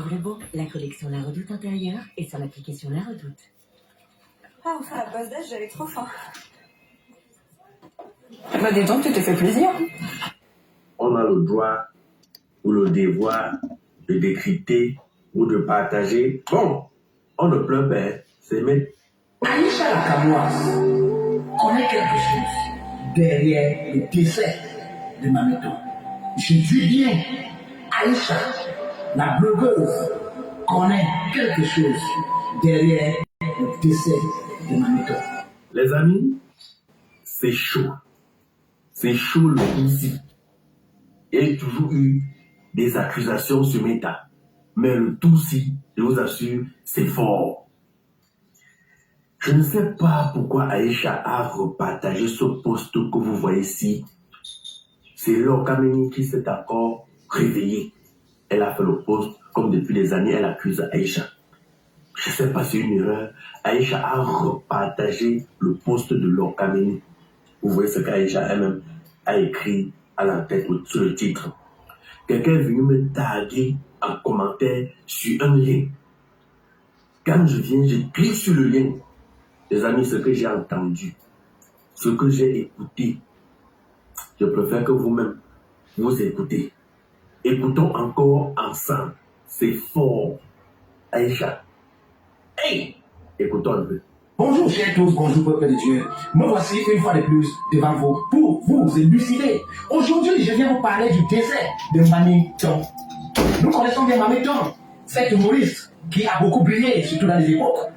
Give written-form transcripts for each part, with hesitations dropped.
Rebo, la collection La Redoute intérieure et sur l'application La Redoute. Ah, enfin, la pause d'âge, j'avais trop faim. Bah, dis donc, tu t'es fait plaisir. On a le droit ou le devoir de décrypter ou de partager. Bon, on ne pleure pas, c'est mettre. Aïcha Lakamoise connaît quelque chose derrière le décès de Maméto. Je dis bien, Aïcha, la blogueuse, connaît quelque chose derrière le décès de Maméto. Les amis, c'est chaud. C'est chaud le Tutsi. Il y a toujours eu des accusations sur Meta. Mais le Tutsi, je vous assure, c'est fort. Je ne sais pas pourquoi Aïcha a repartagé ce post que vous voyez ici. C'est Laure Kameni qui s'est encore réveillée. Elle a fait le post, comme depuis des années, elle accuse Aïcha. Je ne sais pas si c'est une erreur. Aïcha a repartagé le post de Laure Kameni. Vous voyez ce qu'Aïcha elle-même a écrit à la tête sur le titre. Quelqu'un est venu me taguer en commentaire sur un lien. Quand je viens, je clique sur le lien. Les amis, ce que j'ai entendu, ce que j'ai écouté, je préfère que vous-même, vous écoutez. Écoutons encore ensemble. C'est fort. Aïcha. Hey! Écoutons un peu. Bonjour chers tous, bonjour peuple de Dieu. Me voici une fois de plus devant vous pour vous élucider. Aujourd'hui, je viens vous parler du décès de Maméton. Nous connaissons bien Maméton, cette humoriste qui a beaucoup brillé, surtout dans les époques.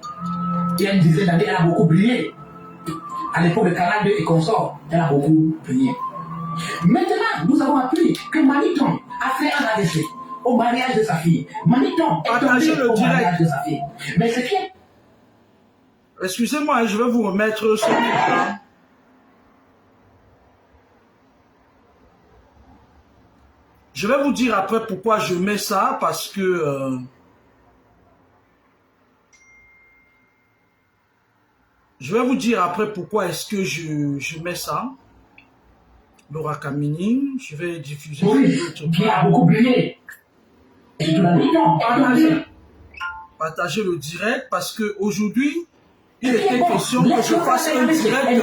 Il y a une dizaine d'années, elle a beaucoup brillé. À l'époque de Canal 2 et consorts, elle a beaucoup brillé. Maintenant, nous avons appris que Maméton a fait un AVC au mariage de sa fille. Maméton est tombé au mariage de sa fille. Mais ce qui est... Excusez-moi, je vais vous remettre ce truc-là. Je vais vous dire après pourquoi je mets ça, parce que... je vais vous dire après pourquoi est-ce que je mets ça. Laura Kameni, je vais diffuser qui a beaucoup brillé. Partager le direct, parce que aujourd'hui il était question que je fasse un direct.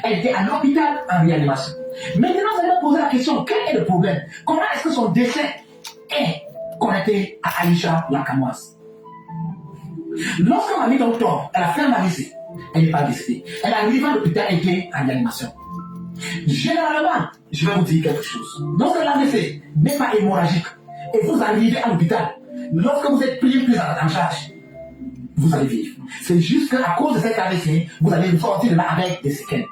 Elle était à l'hôpital en réanimation. Maintenant, vous allez poser la question, quel est le problème? Comment est-ce que son décès est connecté à Aïcha Lakamoise? Lorsque Mamie Docteur, elle a fait un AVC, elle n'est pas décédée. Elle est arrivée à l'hôpital, elle était en réanimation. Généralement, je vais vous dire quelque chose. Lorsque l'AVC n'est pas hémorragique et vous arrivez à l'hôpital, lorsque vous êtes pris en charge, vous allez vivre. C'est juste qu'à cause de cet AVC, vous allez sortir de là avec des séquelles.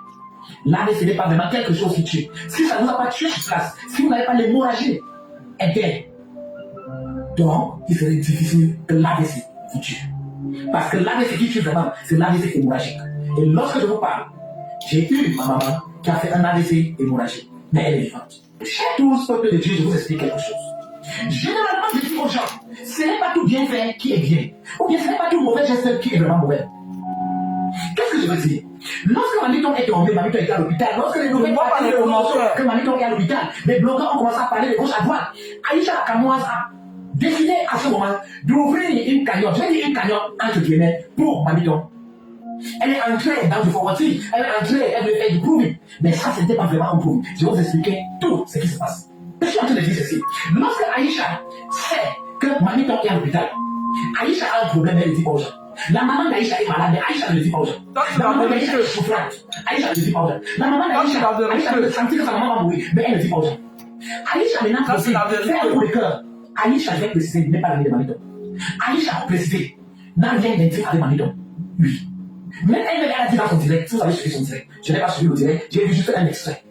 L'AVC n'est pas vraiment quelque chose qui tue. Si ça ne vous a pas tué sur place, si vous n'avez pas l'hémorragie interne, donc il serait difficile que l'AVC vous tue. Parce que l'AVC qui tue vraiment, c'est l'AVC hémorragique. Et lorsque je vous parle, j'ai eu ma maman qui a fait un AVC hémorragique, mais elle est vivante. Chez tous, peuple de Dieu, je vous explique quelque chose. Généralement, je dis aux gens, ce n'est pas tout bien fait qui est bien, ou bien ce n'est pas tout mauvais geste qui est vraiment mauvais. Qu'est-ce que je veux dire? Lorsque Maméton est tombé, Maméton était à l'hôpital, lorsque les nouvelles parties que Maméton est à l'hôpital, les blogueurs ont commencé à parler de gauche à droite. Aïcha Lakamoise a décidé à ce moment d'ouvrir une cagnotte, je vais dire une cagnotte entre guillemets, pour Maméton. Elle est entrée dans du formatif, elle est entrée, elle veut faire du proving. Mais ça, ce n'était pas vraiment un proving. Je vais vous expliquer tout ce qui se passe. Je suis en train de dire ceci. Lorsque Aïcha sait que Maméton est à l'hôpital, Aïcha a un problème, elle ne dit pas aux gens. La maman d'Aïcha est malade, mais Aïcha ne le dit pas aux gens. La maman d'Aïcha est souffrante, Aïcha ne le dit pas aux gens. La maman d'Aïcha, Aïcha veut sentir que sa maman va mourir, mais elle ne le dit pas aux gens. Aïcha maintenant fait un coup de cœur. Aïcha, je vais préciser, n'est pas l'ami de Maméton. Aïcha a précisé, n'a rien d'intime avec Maméton. Oui. Mais elle a dit dans son direct, si vous avez suivi son direct, je n'ai pas suivi le direct, j'ai vu juste un extrait.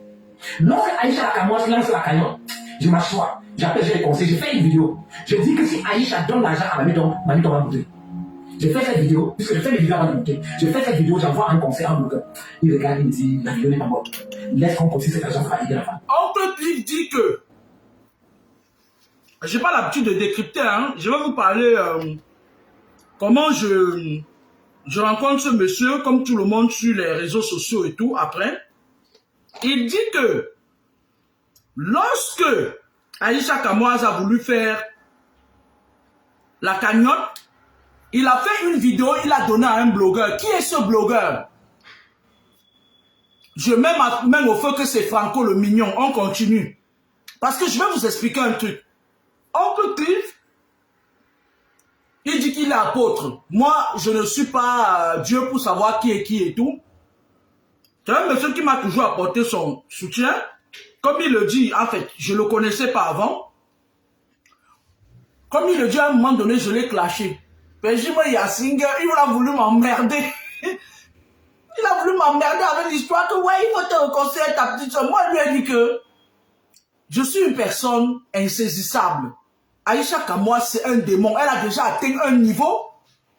Lorsque Aïcha Lakamoise lance la cagnotte, je m'assois, j'appelle, j'ai les conseils, je fais une vidéo. Je dis que si Aïcha donne l'argent à Maméton, Maméton va mourir. Je fais cette vidéo, puisque je fais les vidéos avant de monter. Je fais cette vidéo, j'envoie un conseil à un blogueur. Il regarde, il me dit, la vidéo n'est pas morte. Laisse qu'on continue cette argent, ça va aider la femme. On te dit que, j'ai pas l'habitude de décrypter, hein. Je vais vous parler comment je rencontre ce monsieur, comme tout le monde sur les réseaux sociaux et tout, après. Il dit que lorsque Aïcha Lakamoise a voulu faire la cagnotte. Il a fait une vidéo, il a donné à un blogueur. Qui est ce blogueur? Je mets ma main au feu que c'est Franco le Mignon. On continue. Parce que je vais vous expliquer un truc. Oncle Cliff, il dit qu'il est apôtre. Moi, je ne suis pas Dieu pour savoir qui est qui et tout. C'est un monsieur qui m'a toujours apporté son soutien. Comme il le dit, en fait, je ne le connaissais pas avant. Comme il le dit, à un moment donné, je l'ai clashé. Mais je dis, moi, Yassinger, il a voulu m'emmerder. Il a voulu m'emmerder avec l'histoire que, ouais, il faut te reconstruire ta petite soeur. Moi, je lui ai dit que je suis une personne insaisissable. Aïcha Kamoa, c'est un démon. Elle a déjà atteint un niveau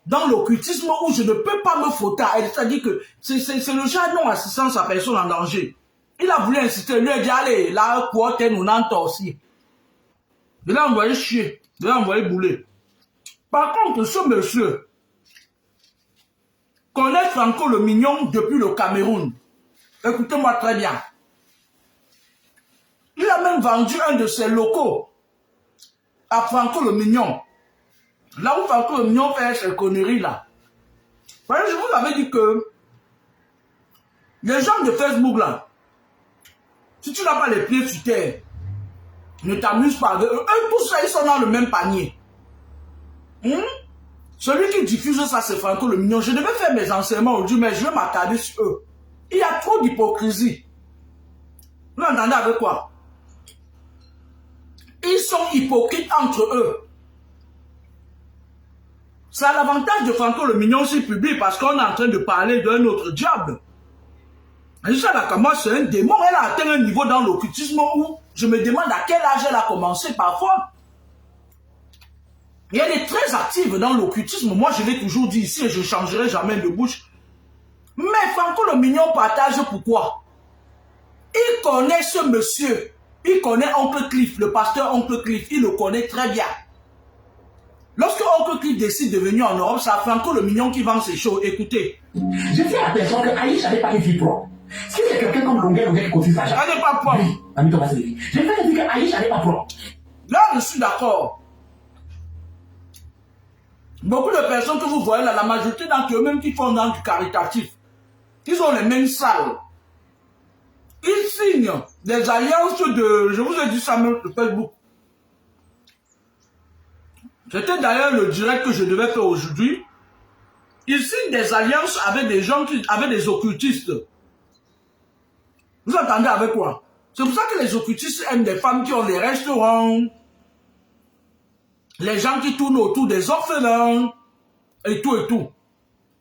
dans l'occultisme où je ne peux pas me frotter. C'est-à-dire que c'est le genre non-assistance à personne en danger. Il a voulu insister, lui a dit, allez, là, quoi, t'es nous n'entends aussi. Il a envoyé chier, il a envoyé bouler. Par contre, ce monsieur connaît Franco le Mignon depuis le Cameroun. Écoutez-moi très bien. Il a même vendu un de ses locaux à Franco le Mignon. Là où Franco le Mignon fait ses conneries là. Voyez, je vous avais dit que les gens de Facebook là, si tu n'as pas les pieds sur terre, ne t'amuse pas avec eux. Eux tous ça, ils sont dans le même panier. Celui qui diffuse ça, c'est Franco le Mignon. Je devais faire mes enseignements aujourd'hui, mais je vais m'attarder sur eux. Il y a trop d'hypocrisie. Vous entendez avec quoi? Ils sont hypocrites entre eux. C'est l'avantage de Franco le Mignon s'il publie parce qu'on est en train de parler d'un autre diable. Aïcha Nakama, c'est un démon. Elle a atteint un niveau dans l'occultisme où je me demande à quel âge elle a commencé parfois. Et elle est très active dans l'occultisme. Moi, je l'ai toujours dit ici et je ne changerai jamais de bouche. Mais Franco le Mignon partage pourquoi? Il connaît ce monsieur. Il connaît Oncle Cliff, le pasteur Oncle Cliff. Il le connaît très bien. Lorsque Oncle Cliff décide de venir en Europe, c'est Franco le Mignon qui vend ses shows. Écoutez. Je fais la personne que Aïcha n'est pas une fille propre. Si c'est quelqu'un comme Longuet qui continue sa Elle n'est pas propre. Oui, Mamito va se lever. Je vais te dire qu'Aïcha n'est pas propre. Là, je suis d'accord. Beaucoup de personnes que vous voyez là, la majorité d'entre eux, même qui font dans du caritatif, ils ont les mêmes salles. Ils signent des alliances de... Je vous ai dit ça même sur Facebook. C'était d'ailleurs le direct que je devais faire aujourd'hui. Ils signent des alliances avec des gens qui... avec des occultistes. Vous entendez avec quoi? C'est pour ça que les occultistes aiment des femmes qui ont des restaurants, les gens qui tournent autour des orphelins, et tout et tout.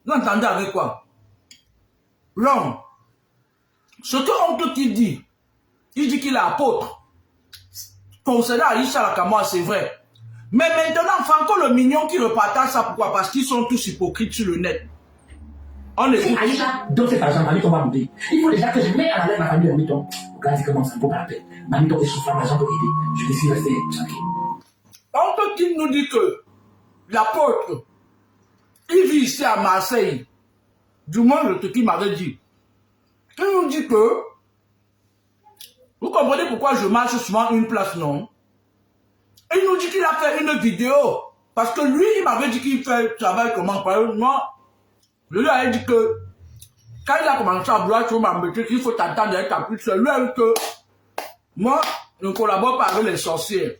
Vous entendez avec quoi? Non. Ce que Oncle qui dit, il dit qu'il est apôtre. Concernant Aïcha Nakama, c'est vrai. Mais maintenant, Franco le Mignon qui repartage ça, pourquoi? Parce qu'ils sont tous hypocrites sur le net. On est... Si Aïcha donne cet argent, Mamito va bouder. Il faut déjà que je mette en alerte ma famille de Mamito. Regarde comment ça ne vaut pas la peine. Mamito est souffrant d'argent pour aider. Je décide de rester tranquille. Oncle qui nous dit que l'apôtre, il vit ici à Marseille. Du moins, le truc qu'il m'avait dit. Il nous dit que, vous comprenez pourquoi je marche souvent une place, non? Il nous dit qu'il a fait une vidéo. Parce que lui, il m'avait dit qu'il fait travail comment? Moi, je lui ai dit que, quand il a commencé à vouloir trouver ma métier, qu'il faut t'attendre avec ta petite soeur, lui a dit que, moi, je ne collabore pas avec les sorcières.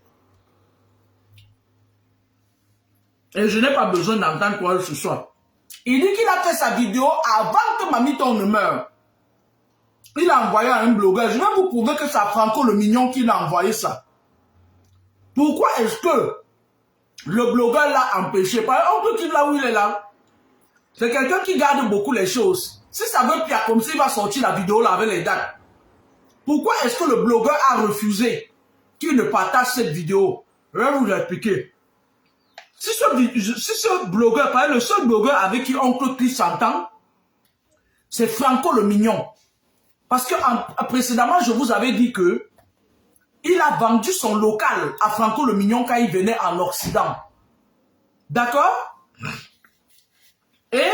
Et je n'ai pas besoin d'entendre quoi que ce soit. Il dit qu'il a fait sa vidéo avant que Mamito ne meure. Il a envoyé à un blogueur. Je vais vous prouver que c'est Franco le Mignon qui l'a envoyé ça. Pourquoi est-ce que le blogueur l'a empêché? Par exemple, qui là où il est là, c'est quelqu'un qui garde beaucoup les choses. Si ça veut pire comme s'il va sortir la vidéo là avec les dates. Pourquoi est-ce que le blogueur a refusé qu'il ne partage cette vidéo? Je vais vous l'expliquer. Si ce blogueur, par exemple, le seul blogueur avec qui Oncle Cliff s'entend, c'est Franco le Mignon. Parce que précédemment, je vous avais dit que il a vendu son local à Franco le Mignon quand il venait en Occident. D'accord? Et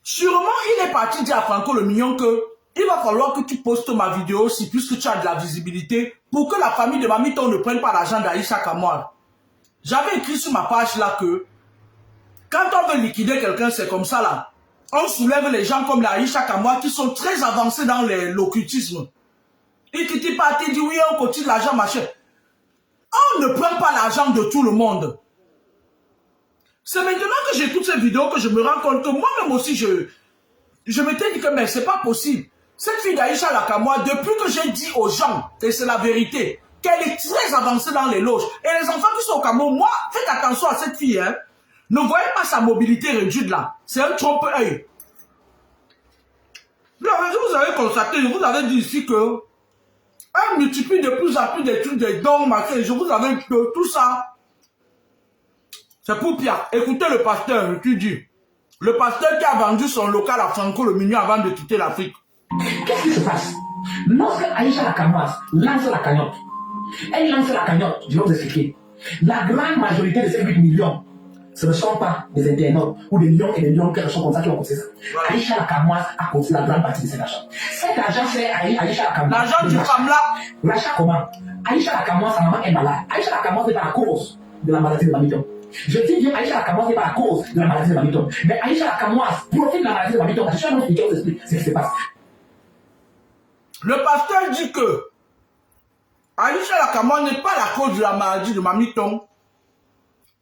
sûrement, il est parti dire à Franco le Mignon que il va falloir que tu postes ma vidéo aussi, puisque tu as de la visibilité, pour que la famille de Mamito ne prenne pas l'argent d'Aïcha Kamoa. J'avais écrit sur ma page là que quand on veut liquider quelqu'un, c'est comme ça là. On soulève les gens comme la Aïcha Kamoa qui sont très avancés dans l'occultisme. Et qui dit oui, on cotise l'argent, machin. On ne prend pas l'argent de tout le monde. C'est maintenant que j'écoute cette vidéo que je me rends compte que moi-même aussi, je m'étais dit que mais c'est pas possible. Cette fille d'Aïcha Kamoa, depuis que j'ai dit aux gens, et c'est la vérité, qu'elle est très avancée dans les loges. Et les enfants qui sont au Cameroun, moi, faites attention à cette fille, hein. Ne voyez pas sa mobilité réduite là. C'est un trompe-œil. Vous avez constaté, je vous avais dit ici que elle multiplie de plus en plus des trucs, des dons, machin. Je vous avais dit que tout ça, c'est pour Pierre. Écoutez le pasteur, tu dis. Le pasteur qui a vendu son local à Franco le Mignon avant de quitter l'Afrique. Qu'est-ce qui se passe? Lorsque Aïcha Kamoa lance la cagnotte, elle lance la cagnotte, je vais vous expliquer. La grande majorité de ces 8 millions, ce ne sont pas des internautes ou des millions et des millions qui sont comme ça qui ont cotisé ça. Voilà. Aïcha Kamoa a cotisé la grande partie de cet argent. Cet argent, c'est Aïcha Kamoa. L'argent du femme là. L'achat comment? Aïcha Kamoa, sa maman est malade. Aïcha Kamoa, c'est pas la cause de la maladie de Mamiton. Je dis bien Aïcha Kamoa, c'est pas la cause de la maladie de Mamiton. Mais Aïcha Kamoa profite de la maladie de Mamiton. Je suis un autre qui vous explique ce qui se passe. Le pasteur dit que Aïcha Kamoa n'est pas la cause de la maladie de Mamiton.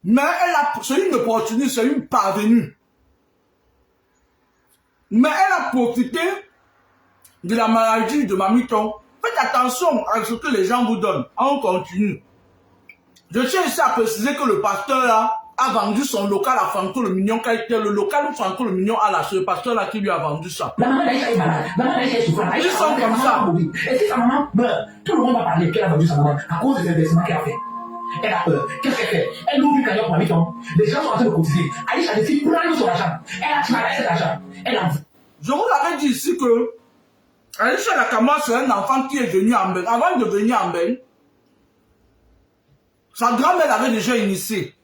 Mais c'est une opportunité, c'est une parvenue. Mais elle a profité de la maladie de Mamiton. Faites attention à ce que les gens vous donnent. On continue. Je tiens ici à préciser que le pasteur là a vendu son local à Franco le Mignon, qui était le local où Franco le Mignon a lâché. Le pasteur là qui lui a vendu ça. La maman d'Aïcha est malade. La maman d'Aïcha est souffrante. Ils sont comme ça. Et si sa maman meurt, tout le monde va parler qu'elle a vendu sa maman à cause des investissements qu'elle a fait. Elle a peur. Qu'est-ce qu'elle fait? Elle ouvre une cagnotte pour Mamiton. Les gens sont en train de cotiser. Aïcha décide de prendre son argent. Elle a travaillé cet argent. Elle a... Je vous avais dit ici que Aïcha Kamoa, c'est un enfant qui est venu en Beng. Avant de venir en Beng, sa grand-mère l'avait déjà initié.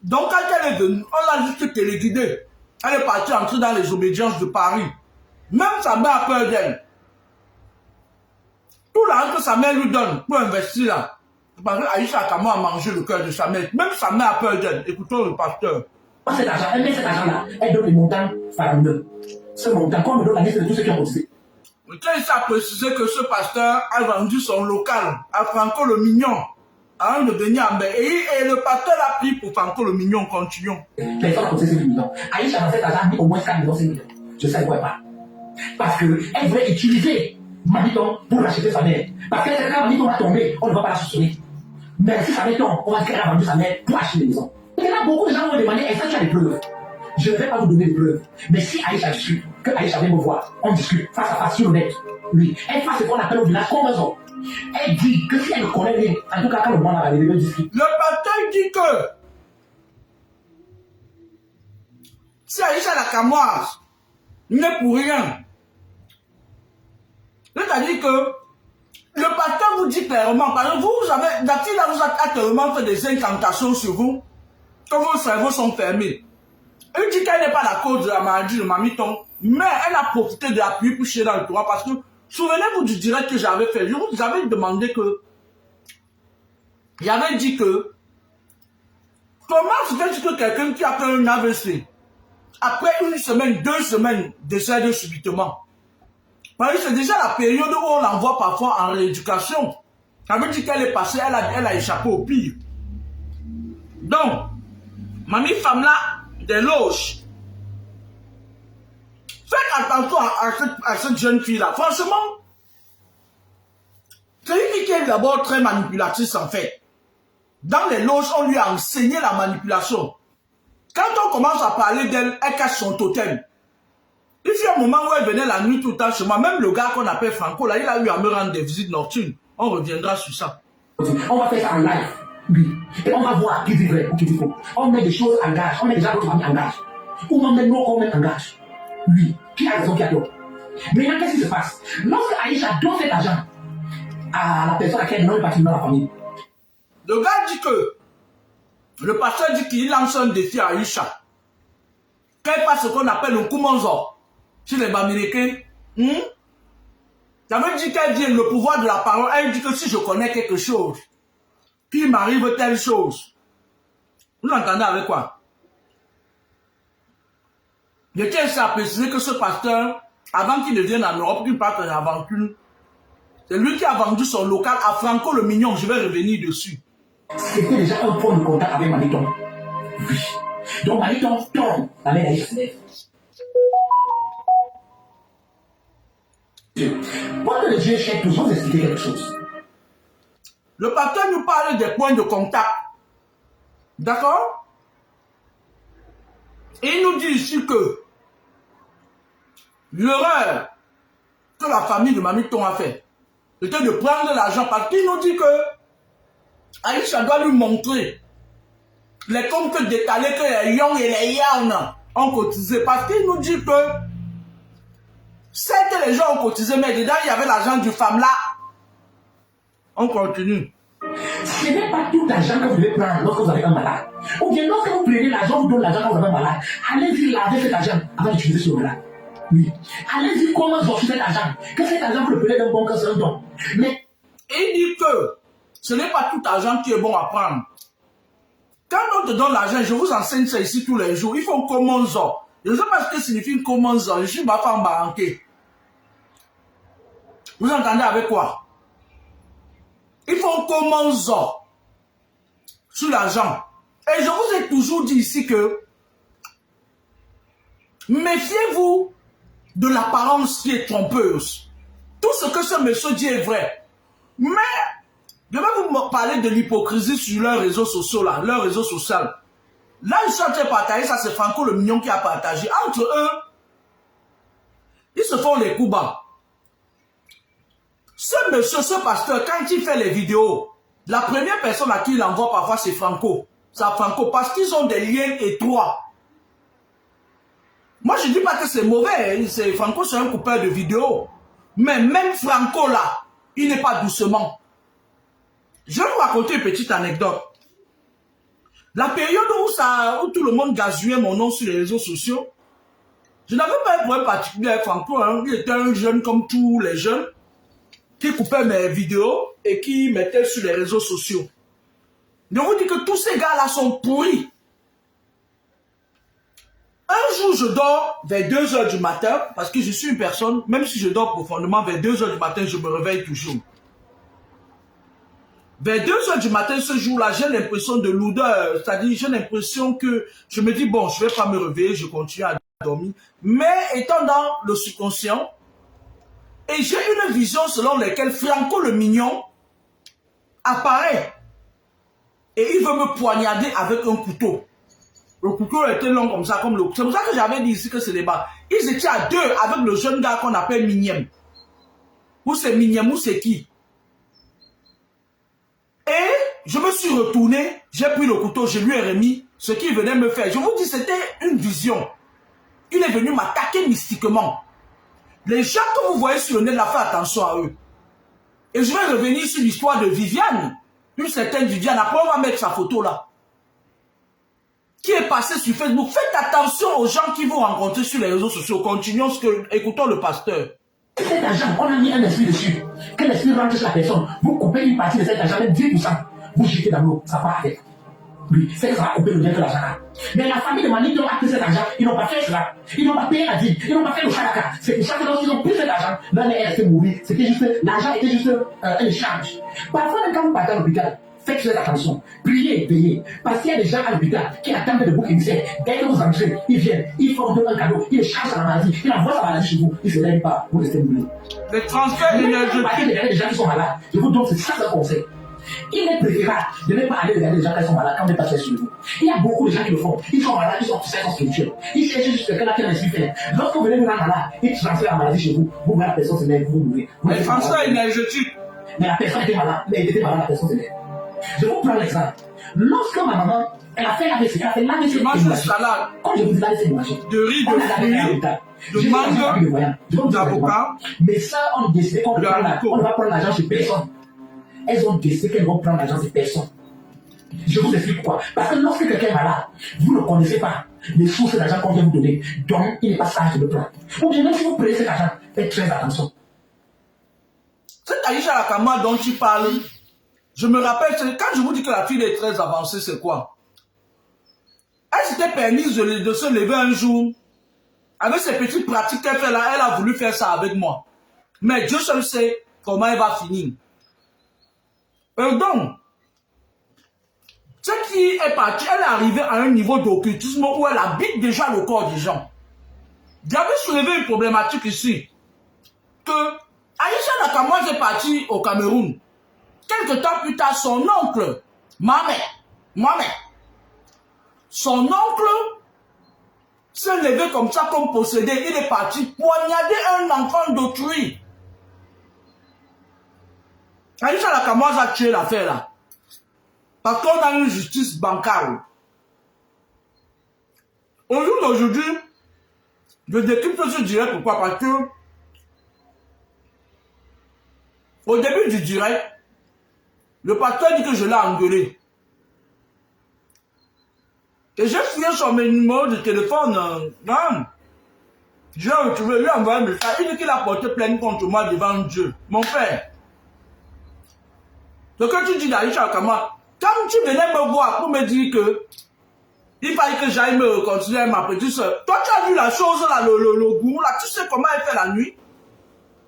Donc quand elle est venue, on l'a juste téléguidée. Elle est partie entrer dans les obédiences de Paris. Même sa mère a peur d'elle. Tout l'argent que sa mère lui donne pour investir là, parce qu'Aïcha Kamoa a mangé le cœur de sa mère. Même sa mère a peur d'elle. Écoutons le pasteur. Cet argent, elle met cet argent-là, elle donne les montants faramineux. Ce montant, qu'on me donne la liste de tous ceux qui ont cotisé. Je tiens ici à préciser que ce pasteur a vendu son local à Franco le Mignon avant de venir en Beng. Et le pasteur a pris pour Franco le Mignon. Continuons. Personne n'a cotisé 5 millions. Aïcha, dans cet argent, a mis au moins 4 millions, 5 millions. Je sais quoi pas. Parce qu'elle voulait utiliser Mamiton pour racheter sa mère. Parce que quand Mamiton va tomber, on ne va pas la soupçonner. Mais si ça m'étonne, on va dire qu'elle a vendu sa mère pour acheter les maisons. Et là, beaucoup de gens vont demander, est-ce que tu as des preuves? Je ne vais pas vous donner des preuves. Mais si Aïcha discute, que Aïcha vient me voir, on discute face à face sur le net. Oui, elle fait ce qu'on appelle au village comme un homme. Elle dit que si elle me connaît bien, en tout cas quand le monde va aller, elle discute. Le pasteur dit que si Aïcha Kamoa n'est pour rien, c'est-à-dire que le pasteur vous dit clairement, parce que vous avez, Datina vous a tellement fait des incantations sur vous, que vos cerveaux sont fermés. Elle dit qu'elle n'est pas la cause de la maladie de Mamiton, mais elle a profité de l'appui pour chier dans le droit, parce que, souvenez-vous du direct que j'avais fait, je vous avais demandé que, j'avais dit que, comment se fait-il que quelqu'un qui a fait un AVC, après une semaine, 2 semaines, décède subitement? Parce que c'est déjà la période où on l'envoie parfois en rééducation. Ça veut dire qu'elle est passée, elle a échappé au pire. Donc, mamie femme là, des loges. Faites attention à cette jeune fille là. Franchement, c'est une fille qui est d'abord très manipulatrice en fait. Dans les loges, on lui a enseigné la manipulation. Quand on commence à parler d'elle, elle cache son totem. Il y a un moment où elle venait la nuit tout le temps chez moi. Même le gars qu'on appelle Franco, là, il a eu à me rendre des visites nocturnes. On reviendra sur ça. On va faire ça en live. Oui. Et on va voir qui dit vrai ou qui dit faux. On met des choses en gage. On met déjà d'autres familles en gage. Ou on met nos qu'on met en gage. Oui. Qui a raison, qui a tort. Maintenant, qu'est-ce qui se passe? Lorsque Aïcha donne cet argent à la personne à laquelle elle donne le patrimoine dans la famille. Le gars dit que, le pasteur dit qu'il lance un défi à Aïcha. Qu'elle fasse ce qu'on appelle un Koumonzo. Chez les Bamileke, ça veut dire qu'elle dit le pouvoir de la parole. Elle dit que si je connais quelque chose, qu'il m'arrive telle chose, Vous entendez avec quoi? Je tiens à préciser que ce pasteur, avant qu'il ne vienne en Europe, qu'il parte en aventure, c'est lui qui a vendu son local à Franco le Mignon. Je vais revenir dessus. C'était déjà un point de contact avec Maniton. Oui. Donc Maniton tombe dans les naïfs. Pendant le Dieu chèque, toujours vous expliquer quelque chose. Le pasteur nous parle des points de contact. D'accord? Et il nous dit ici que l'erreur que la famille de Maniton a fait, c'était de prendre l'argent parce qu'il nous dit que Aïcha doit lui montrer les comptes détalés que les Young et les Yarn ont cotisé. Parce qu'il nous dit que certes les gens ont cotisé, mais dedans il y avait l'argent du femme là. On continue. Ce n'est pas tout l'argent que vous devez prendre lorsque vous avez un malade. Ou bien lorsque vous prenez l'argent, vous donnez l'argent quand vous avez un malade. Allez-y laver cet argent avant d'utiliser ce malade. Oui. Allez-y comment sortir cet argent. Que cet argent vous le prenez d'un bon cœur, c'est un don. Mais il dit que ce n'est pas tout argent qui est bon à prendre. Quand on te donne l'argent, je vous enseigne ça ici tous les jours. Il faut comment ça. Je ne sais pas ce que signifie comment ça. Je suis ma femme baranquée. Vous entendez avec quoi? Il faut comment ça sur l'argent. Et je vous ai toujours dit ici que méfiez-vous de l'apparence qui est trompeuse. Tout ce que ce monsieur dit est vrai. Mais je vais vous parler de l'hypocrisie sur leurs réseaux sociaux là, leurs réseaux sociaux. Là, ils sont en train de partager, ça c'est Franco le Mignon qui a partagé. Entre eux, ils se font les coups bas. Ce monsieur, ce pasteur, quand il fait les vidéos, la première personne à qui il envoie parfois c'est Franco. C'est Franco parce qu'ils ont des liens étroits. Moi, je ne dis pas que c'est mauvais. Franco, c'est un coupeur de vidéos. Mais même Franco là, il n'est pas doucement. Je vais vous raconter une petite anecdote. La période où tout le monde gazouillait mon nom sur les réseaux sociaux, je n'avais pas un problème particulier avec Franco. Hein. Il était un jeune comme tous les jeunes qui coupait mes vidéos et qui mettait sur les réseaux sociaux. Je vous dis que tous ces gars-là sont pourris. Un jour, je dors vers 2 h du matin, parce que je suis une personne, même si je dors profondément, vers 2 h du matin, je me réveille toujours. Vers 2 h du matin, ce jour-là, j'ai l'impression de lourdeur, c'est-à-dire j'ai l'impression que je me dis, bon, je ne vais pas me réveiller, je continue à dormir. Mais étant dans le subconscient, et j'ai une vision selon laquelle Franco le Mignon apparaît et il veut me poignarder avec un couteau. Le couteau était long comme ça, comme le... C'est pour ça que j'avais dit ici que c'est des bas. Ils étaient à 2 avec le jeune gars qu'on appelle Migniem. Ou c'est Migniem ou c'est qui? Et je me suis retourné, j'ai pris le couteau, je lui ai remis ce qu'il venait me faire. Je vous dis, c'était une vision. Il est venu m'attaquer mystiquement. Les gens que vous voyez sur le net, là, faites attention à eux. Et je vais revenir sur l'histoire de Viviane. Une certaine Viviane. Après, on va mettre sa photo là. Qui est passée sur Facebook. Faites attention aux gens qui vous rencontrez sur les réseaux sociaux. Continuons écoutons le pasteur. cet argent, on a mis un esprit dessus. Que l'esprit rentre sur la personne. Vous coupez une partie de cet argent, même 10%. Vous jetez dans l'eau. Ça part avec. Oui, c'est que ça va couper le bien que l'argent a. Mais la famille de Maniton a pris cet argent, ils n'ont pas fait cela. Ils n'ont pas payé la dîme, ils n'ont pas fait le chalaka. C'est pour ça que lorsqu'ils ont pris cet argent, l'un est resté mourir. C'était juste, l'argent était juste un échange. Parfois, quand vous partez à l'hôpital, faites très attention. Priez, veillez. Parce qu'il y a des gens à l'hôpital qui attendent de bouc émissaire. Dès que vous entrez, ils viennent, ils font un cadeau, ils échangent la maladie, ils envoient sa maladie chez vous, ils ne se lèvent pas, vous restez mourir. Les transferts énergétiques. Il y a des gens qui sont malades. Je vous donne ça, c'est un conseil. Il est préférable de ne pas aller regarder les gens qui sont malades quand on n'est pas sur vous. Il y a beaucoup de gens qui le font. Ils sont malades, ils sont spirituels. Ils cherchent juste quelqu'un qui a l'esprit fait. Lorsque vous venez vous rendre malade, ils transfèrent la maladie chez vous. Vous voyez la personne se lève, vous mourrez. Les transferts énergétiques. Mais la personne était malade, mais elle était malade, la personne se lève. Je vous prends l'exemple. Lorsque ma maman, elle a fait l'AVC, elle a fait l'AVC. Mange une salade. Quand je vous dis l'AVC, de riz, de fruits, de mangue, d'avocat. Mais ça, on décide qu'on ne va prendre l'argent chez personne. Elles ont décidé qu'elles vont prendre l'argent de personne. Je vous explique pourquoi. Parce que lorsque quelqu'un est malade, vous ne connaissez pas les sources d'argent qu'on vient vous donner. Donc, il n'est pas sage de le prendre. Ou bien, même si vous prenez cet argent, faites très attention. Cette Aïcha Lakama dont tu parles, je me rappelle, quand je vous dis que la fille est très avancée, c'est quoi? Elle s'était permise de se lever un jour. Avec ces petites pratiques qu'elle fait là, elle a voulu faire ça avec moi. Mais Dieu seul sait comment elle va finir. Et donc, ce qui est parti, elle est arrivée à un niveau d'occultisme où elle habite déjà le corps des gens. J'avais soulevé une problématique ici. Que Aïcha Nakamoise est partie au Cameroun. Quelque temps plus tard, son oncle, Mohamed, son oncle s'est levé comme ça, comme possédé. Il est parti poignarder un enfant d'autrui. Aïcha Nakamoise a tué l'affaire là. Parce qu'on a une justice bancale. Au jour d'aujourd'hui, je décrypte ce direct. Pourquoi? Parce que au début du direct, le pasteur dit que je l'ai engueulé. Et j'ai fouillé sur mes numéros de téléphone. J'ai retrouvé, lui envoyé un message. Il dit qu'il a porté plainte contre moi devant Dieu. Mon père. Ce que tu dis d'Aïcha Nakamoise, quand tu venais me voir pour me dire que il fallait que j'aille me continuer ma petite soeur, toi tu as vu la chose là, le goût là, tu sais comment elle fait la nuit.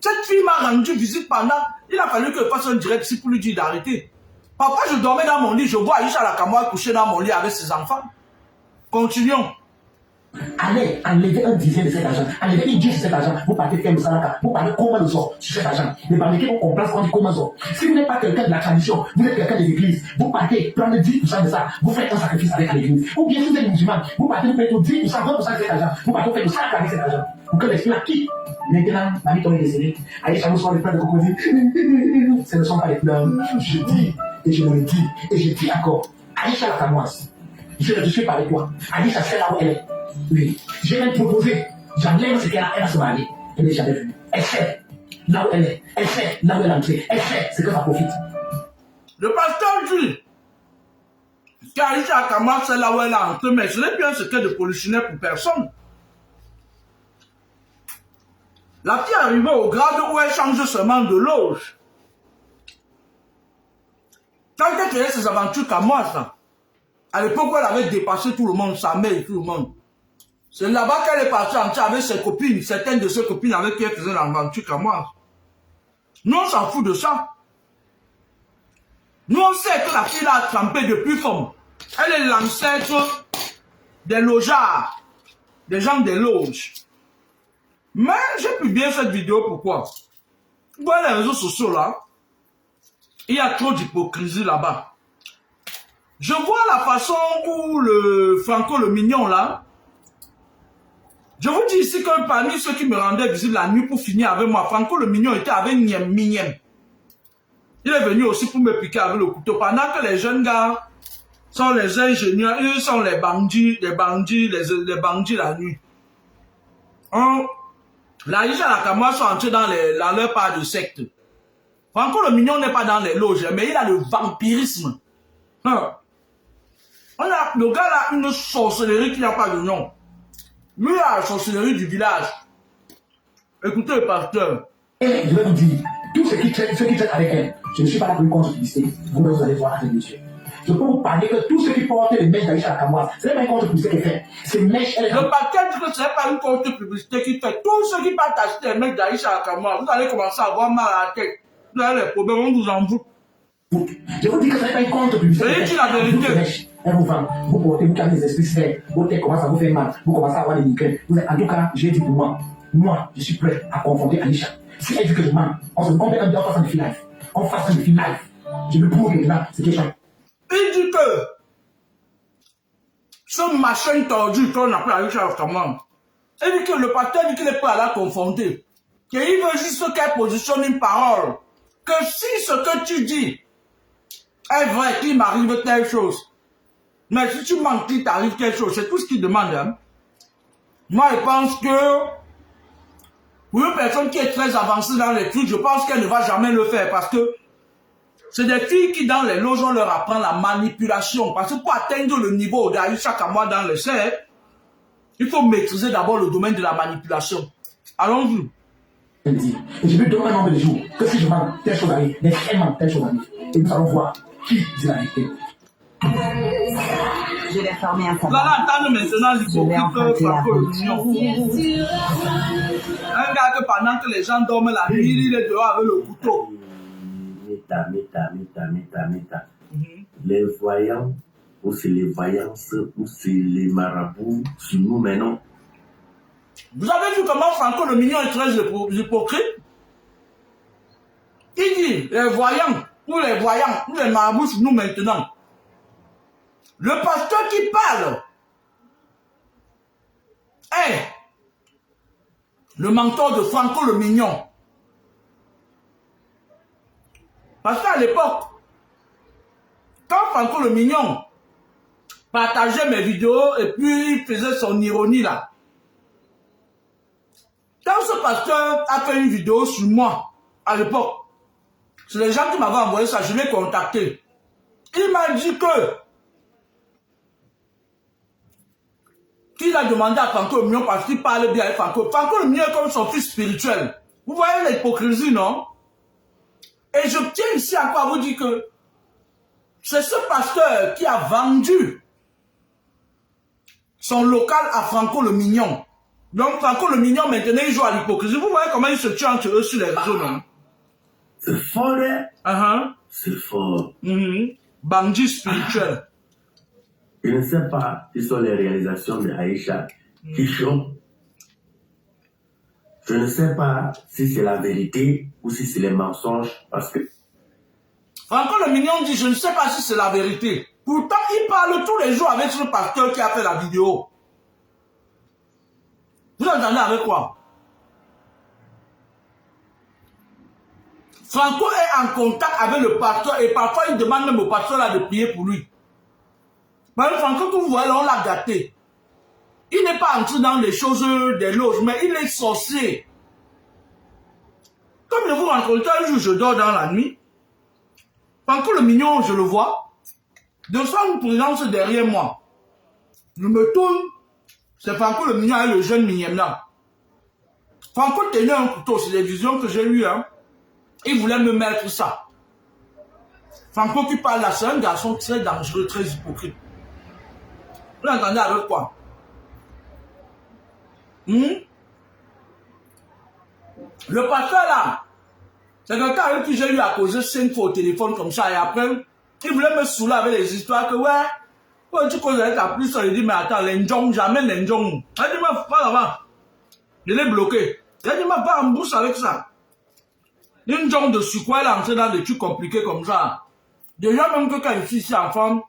Cette fille m'a rendu visite pendant, il a fallu que je fasse un direct ici pour lui dire d'arrêter. Parfois je dormais dans mon lit, je vois Aïcha Nakamoise coucher dans mon lit avec ses enfants. Continuons. Allez enlever un dixième de cet argent, enlever une dixième de cet argent, vous partez faire le salaka, vous parlez comment le sort sur cet argent. Ne parlez qu'on comprenne qu'on dit comment sort. Si vous n'êtes pas quelqu'un de la tradition, vous êtes quelqu'un des églises, vous partez prendre 10% de ça, vous faites un sacrifice avec l'église. Ou bien si vous êtes musulman, vous partez vous faites 10%, 20% de cet argent, vous partez faire le salaka avec cet argent. Pour que l'esprit la quitte. Maintenant, ma vie est décédée. Aïcha nous sort les plans de crocodile. Ce ne sont pas les plans. Je dis, et je le dis, et je dis encore, Aïcha Nakamoise, je ne suis pas avec toi. Aïcha, c'est là où elle est. Oui, j'ai même proposé, j'enlève ce qu'elle a, elle va se marier. Elle n'est jamais venue. Elle sait là où elle est, elle sait là où elle est entrée, elle sait ce que ça profite. Le pasteur dit qu'Aïcha Nakamoise c'est là où elle est entrée, mais ce n'est plus un secret de polichinelle pour personne. La fille est arrivée au grade où elle change seulement de loge. Quand elle créait ses aventures Kamoise, à l'époque où elle avait dépassé tout le monde, sa mère et tout le monde. C'est là-bas qu'elle est partie entrer avec ses copines, certaines de ses copines avec qui elle faisait l'aventure Kamoise. Nous, on s'en fout de ça. Nous, on sait que la fille a trempé depuis femme. Elle est l'ancêtre des logeards, des gens des loges. Mais j'ai publié cette vidéo, pourquoi? Vous voyez les réseaux sociaux là, il y a trop d'hypocrisie là-bas. Je vois la façon où le Franco le Mignon là, je vous dis ici que parmi ceux qui me rendaient visite la nuit pour finir avec moi, Franco le Mignon était avec Niem. Il est venu aussi pour me piquer avec le couteau. Pendant que les jeunes gars sont les ingénieurs, eux sont les bandits, les bandits la nuit. La Aïcha Nakamoise sont entrés dans leur part de secte. Franco le Mignon n'est pas dans les loges, mais il a le vampirisme. On a le gars là une sorcellerie qui n'a pas de nom. Lui a la sorcellerie du village. Écoutez le pasteur. Et je vais vous dire, tous ceux qui traitent avec elle, je ne suis pas là pour une contre-publicité. Vous allez voir avec monsieur. Je peux vous parler que tous ceux qui portent les mèches d'Aïcha Nakamoise, ce n'est pas une contre-publicité qu'elle fait. C'est mèche, elle est... Le pasteur dit que ce n'est pas une contre-publicité qu'il fait. Tous ceux qui partent acheter les mèches d'Aïcha Nakamoise, vous allez commencer à avoir mal à la tête. Vous avez les problèmes, on vous en fout. Je vous dis que ce n'est pas une contre-publicité. C'est dit la vérité. Elle vous vend, vous portez, vous calmez les esprits sphères, votre tête commence à vous faire mal, vous commencez à avoir des migraines. En tout cas, j'ai dit pour moi, je suis prêt à confronter Aïcha. Si elle dit que je mens, on fait un fasse un défi live. On fasse un défi live. Je veux prouver maintenant, c'est quelque chose. Il dit que ce machin tordu qu'on appelle Aïcha Nakamoise, il dit que le pasteur dit qu'il est prêt à la confronter. Qu'il veut juste qu'elle positionne une parole. Que si ce que tu dis est vrai, qu'il m'arrive telle chose. Mais si tu mens qu'il t'arrive quelque chose, c'est tout ce qu'il demande. Hein. Moi, je pense que pour une personne qui est très avancée dans les trucs, je pense qu'elle ne va jamais le faire parce que c'est des filles qui, dans les loges, on leur apprend la manipulation. Parce que pour atteindre le niveau d'Aïcha Nakamoise dans le cercle, il faut maîtriser d'abord le domaine de la manipulation. Allons-y. Et je vais donner un nombre de jours que si je mens, telle chose arrive, mais si elle ment, telle chose arrive. Et nous allons voir qui dit la vérité. Je l'ai formé à sa Vous allez entendre maintenant l'hypocrite Franco le Mignon. Un gars que pendant que les gens dorment la nuit, il est dehors avec le couteau. Méta. Les voyants, ou c'est les voyances, ou c'est les marabouts, sur nous maintenant. Vous avez vu comment Franco le Mignon est très hypocrite? Il dit, les voyants, ou les marabouts sur nous maintenant. Le pasteur qui parle est le mentor de Franco le Mignon. Parce qu'à l'époque, quand Franco le Mignon partageait mes vidéos et puis il faisait son ironie là, quand ce pasteur a fait une vidéo sur moi, à l'époque, c'est les gens qui m'avaient envoyé ça, je l'ai contacté. Il m'a dit qu'il a demandé à Franco le Mignon parce qu'il parle bien avec Franco. Franco le Mignon est comme son fils spirituel. Vous voyez l'hypocrisie, non? Et je tiens ici encore à vous dire que c'est ce pasteur qui a vendu son local à Franco le Mignon. Donc Franco le Mignon maintenant il joue à l'hypocrisie. Vous voyez comment il se tue entre eux sur les réseaux, non? C'est fort, hein? C'est fort. Bandit spirituel. Je ne sais pas si ce sont les réalisations de Aïcha qui chantent. Je ne sais pas si c'est la vérité ou si c'est les mensonges parce que... Franco le Mignon dit, je ne sais pas si c'est la vérité. Pourtant, il parle tous les jours avec ce pasteur qui a fait la vidéo. Vous entendez avec quoi? Franco est en contact avec le pasteur et parfois il demande même au pasteur là de prier pour lui. Mais Franco, que vous voyez, on l'a gâté. Il n'est pas entré dans les choses des loges, mais il est sorcier. Comme je vous rencontre un jour, je dors dans la nuit. Franco le Mignon, je le vois. De son présence derrière moi. Je me tourne. C'est Franco le Mignon et le jeune Mignon là. Franco tenait un couteau, c'est les visions que j'ai eues. Hein. Il voulait me mettre ça. Franco qui parle là, c'est un garçon très dangereux, très hypocrite. Vous l'entendez avec quoi? Le pasteur là, c'est quelqu'un avec qui j'ai eu à causer 5 fois au téléphone comme ça et après, il voulait me saouler avec les histoires que ouais, quand tu causes avec ta plus, il dit mais attends, l'enjong, jamais l'enjong. Il dit mais pas là-bas. Je l'ai bloqué. Il dit mais pas en bouche avec ça. Une jonge de sucre, elle est entrée dans des trucs compliqués comme ça. Déjà même que quand je suis ici en femme,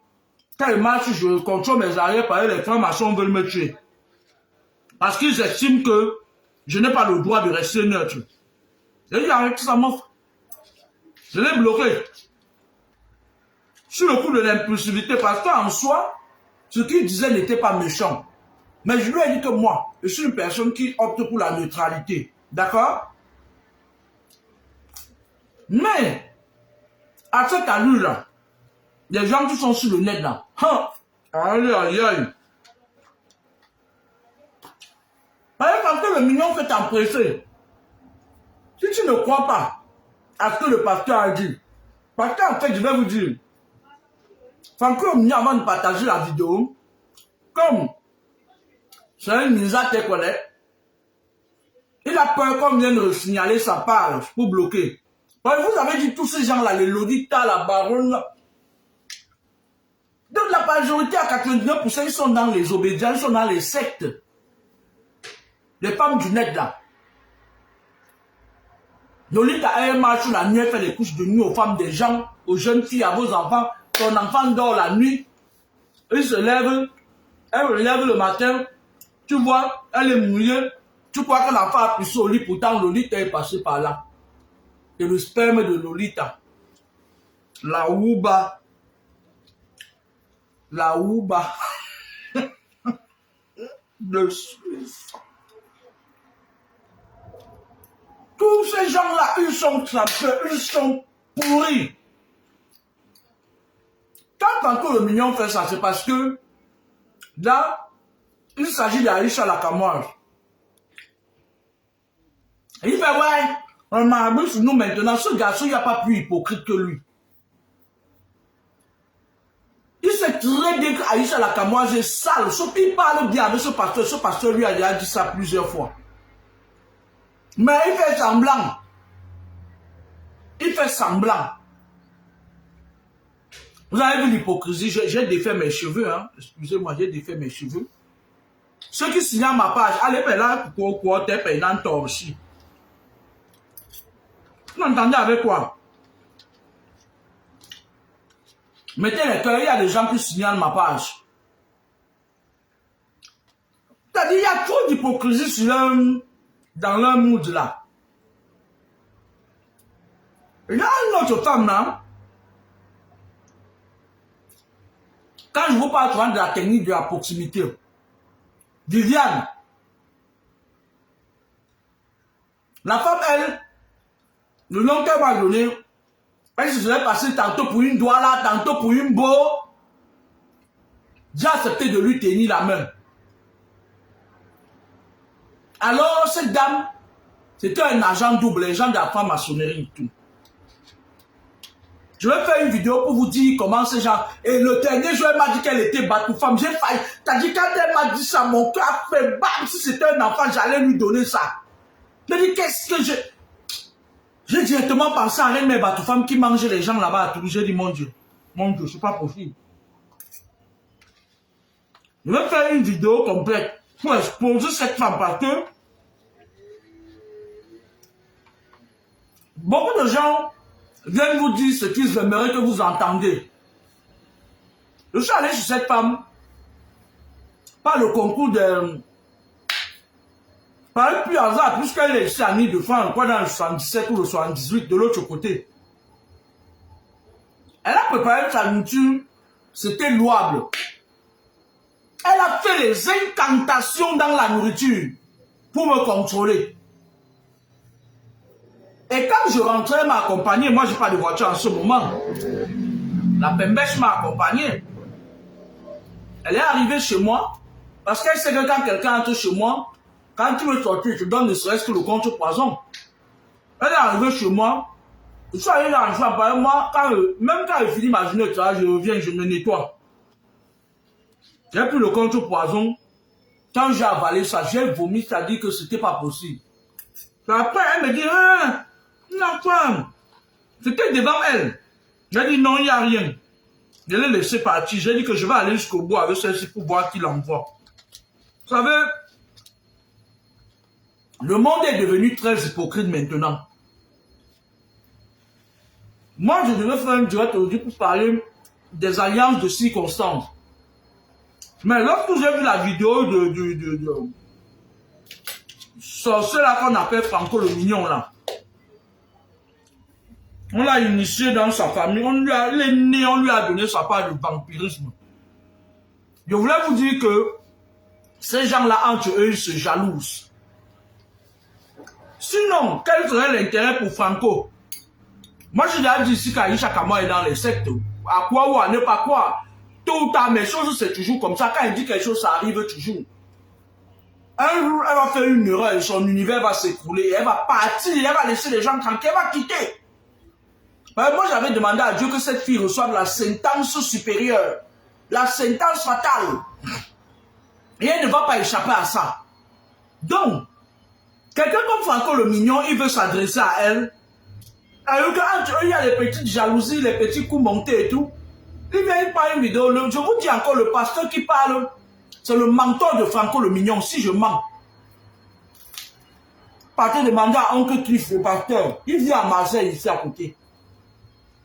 quand je marche, je contrôle mes arrières parce que les femmes maçons veulent me tuer. Parce qu'ils estiment que je n'ai pas le droit de rester neutre. Et il arrête ça, mon frère. Je l'ai bloqué. Sur le coup de l'impulsivité, parce qu'en soi, ce qu'il disait n'était pas méchant. Mais je lui ai dit que moi, je suis une personne qui opte pour la neutralité. D'accord? Mais, à cette allure-là, les gens qui sont sur le net là, aïe aïe aïe. Par exemple, quand le Mignon fait t'empresser, si tu ne crois pas à ce que le pasteur a dit, parce qu'en fait, je vais vous dire, Franco le Mignon, avant de partager la vidéo, comme c'est un Nisa Tekolé, il a peur qu'on vienne signaler sa page pour bloquer. Vous avez dit tous ces gens-là, les Lodita, la Baronne, là. Donc la majorité à 99%, ils sont dans les obédients, ils sont dans les sectes. Les femmes du net là. Lolita, elle marche la nuit, elle fait les couches de nuit aux femmes des gens, aux jeunes filles, à vos enfants. Ton enfant dort la nuit, il se lève, elle se lève le matin, tu vois, elle est mouillée, tu crois que l'enfant a poussé au lit, pourtant Lolita est passé par là. Et le sperme de Lolita. La Ouba. La Ouba. De Suisse. Tous ces gens-là, ils sont trempés, ils sont pourris. Quand Franco le Mignon fait ça, c'est parce que là, il s'agit d'Aïcha la Camoise. Il fait ouais. On m'a abusé sur nous maintenant. Ce garçon, il n'y a pas plus hypocrite que lui. Il Il sait très bien qu'Aïcha la Kamoise est sale. Sauf qu'il parle bien avec ce pasteur lui a déjà dit ça plusieurs fois. Mais il fait semblant. Il fait semblant. Vous avez vu l'hypocrisie, j'ai défait mes cheveux, hein. Excusez-moi, j'ai défait mes cheveux. Ceux qui signent ma page, allez, mais là, quoi, t'es payant aussi. Vous entendez avec quoi? Mettez les cœurs, il y a des gens qui signalent ma page. C'est-à-dire, il y a trop d'hypocrisie dans leur mood là. Il y a une autre femme là. Quand je vous parle souvent de la technique de la proximité, Viviane, la femme, elle, le nom qu'elle m'a donné, elle se faisait passer tantôt pour une douala, tantôt pour une beau. J'ai accepté de lui tenir la main. Alors, cette dame, c'était un agent double, agent de la franc-maçonnerie et tout. Je vais faire une vidéo pour vous dire comment ces gens... Et le dernier jour, elle m'a dit qu'elle était battue femme. J'ai failli... T'as dit quand elle m'a dit ça, mon cœur a fait bam. Si c'était un enfant, j'allais lui donner ça. Je me dis, qu'est-ce que je... J'ai directement pensé à un de mes battue femmes qui mangeait les gens là-bas à Toulouse. J'ai dit, mon Dieu, c'est pas possible. Je vais faire une vidéo complète pour exposer cette femme parce que beaucoup de gens viennent vous dire ce qu'ils aimeraient que vous entendez. Je suis allé sur cette femme par le concours de... Par le plus hasard, puisqu'elle est ici à Ile-de-France, quoi dans le 77 ou le 78, de l'autre côté. Elle a préparé sa nourriture, c'était louable. Elle a fait les incantations dans la nourriture pour me contrôler. Et quand je rentrais, elle m'a accompagné. Moi, je n'ai pas de voiture en ce moment. La Pembèche m'a accompagné. Elle est arrivée chez moi. Parce qu'elle sait que quand quelqu'un entre chez moi, quand tu veux sortir, tu donnes ne serait-ce que le contre-poison. Elle est arrivée chez moi. Je suis allé dans le champ. Moi, même quand je finis ma journée, je reviens, je me nettoie. J'ai pris le contre-poison. Quand j'ai avalé ça, j'ai vomi, c'est-à-dire que c'était pas possible. Après, elle me dit, ah, la femme. C'était devant elle. J'ai dit, non, il n'y a rien. Je l'ai laissé partir. J'ai dit que je vais aller jusqu'au bout avec celle-ci pour voir qui l'envoie. Vous savez, le monde est devenu très hypocrite maintenant. Moi, je devais faire un direct aujourd'hui pour parler des alliances de circonstances. Mais lorsque j'ai vu la vidéo de celui-là qu'on appelle Franco le Mignon là, on l'a initié dans sa famille, on lui a donné sa part de vampirisme. Je voulais vous dire que ces gens-là, entre eux, ils se jalousent. Sinon, quel serait l'intérêt pour Franco? Moi, je l'ai dit ici qu'Aïcha Kama est dans les sectes. À quoi ou à ne pas quoi? Tout le temps, mes choses, c'est toujours comme ça. Quand il dit quelque chose, ça arrive toujours. Un jour, elle va faire une erreur et son univers va s'écrouler. Elle va partir, elle va laisser les gens tranquilles, elle va quitter. Moi, j'avais demandé à Dieu que cette fille reçoive la sentence supérieure. La sentence fatale. Et elle ne va pas échapper à ça. Donc, quelqu'un comme Franco le Mignon, il veut s'adresser à elle. Alors qu'entre eux, il y a les petites jalousies, les petits coups montés et tout. Il vient, il parle une vidéo. Je vous dis encore, le pasteur qui parle, c'est le mentor de Franco le Mignon, si je mens. Partez demander à Oncle Cliff, le pasteur. Il vit à Marseille, ici à côté.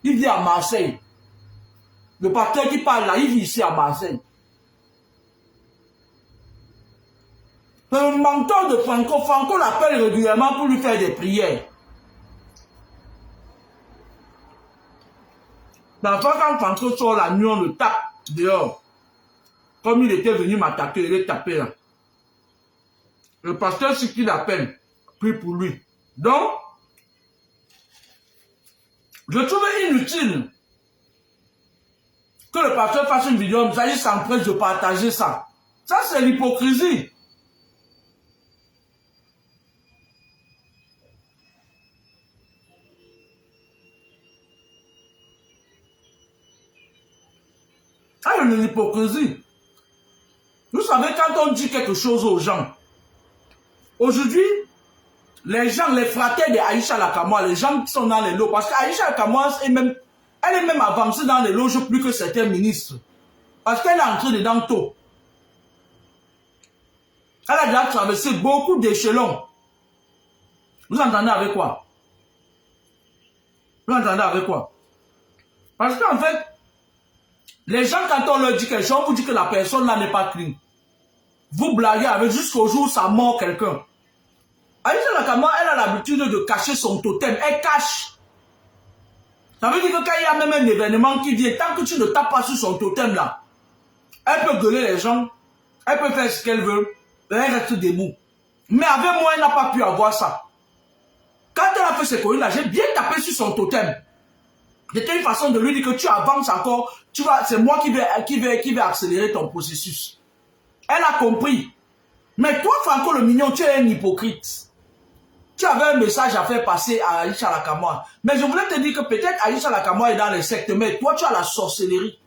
Il vit à Marseille. Le pasteur qui parle là, il vit ici à Marseille. C'est le mentor de Franco. Franco l'appelle régulièrement pour lui faire des prières. Parfois, quand Franco sort la nuit, on le tape dehors. Comme il était venu m'attaquer, il est tapé là. Le pasteur, c'est qui l'appelle, prie pour lui. Donc, je trouvais inutile que le pasteur fasse une vidéo, ça il s'empresse de partager ça. Ça, c'est l'hypocrisie. Ah, il y a l'hypocrisie. Vous savez, quand on dit quelque chose aux gens, aujourd'hui, les gens, les fratés de Aïcha Lakamwa, les gens qui sont dans les lots, parce qu'Aïcha Lakamwa, elle est même avancée dans les loges plus que certains ministres. Parce qu'elle est entrée dedans tôt. Elle a déjà traversé beaucoup d'échelons. Vous entendez avec quoi? Vous entendez avec quoi? Parce qu'en fait, les gens, quand on leur dit quelque chose, on vous dit que la personne là n'est pas clean. Vous blaguez avec jusqu'au jour où ça mord quelqu'un. Aïcha Lakamwa, elle a l'habitude de cacher son totem. Elle cache. Ça veut dire que quand il y a même un événement qui vient, tant que tu ne tapes pas sur son totem là, elle peut gueuler les gens, elle peut faire ce qu'elle veut, elle reste debout. Mais avec moi, elle n'a pas pu avoir ça. Quand elle a fait ses conneries là, j'ai bien tapé sur son totem. C'était une façon de lui dire que tu avances encore, tu vois, c'est moi qui vais accélérer ton processus. Elle a compris. Mais toi, Franco le Mignon, tu es un hypocrite. Tu avais un message à faire passer à Aïcha Lakamwa. Mais je voulais te dire que peut-être Aïcha Lakamwa est dans les sectes, mais toi, tu as la sorcellerie.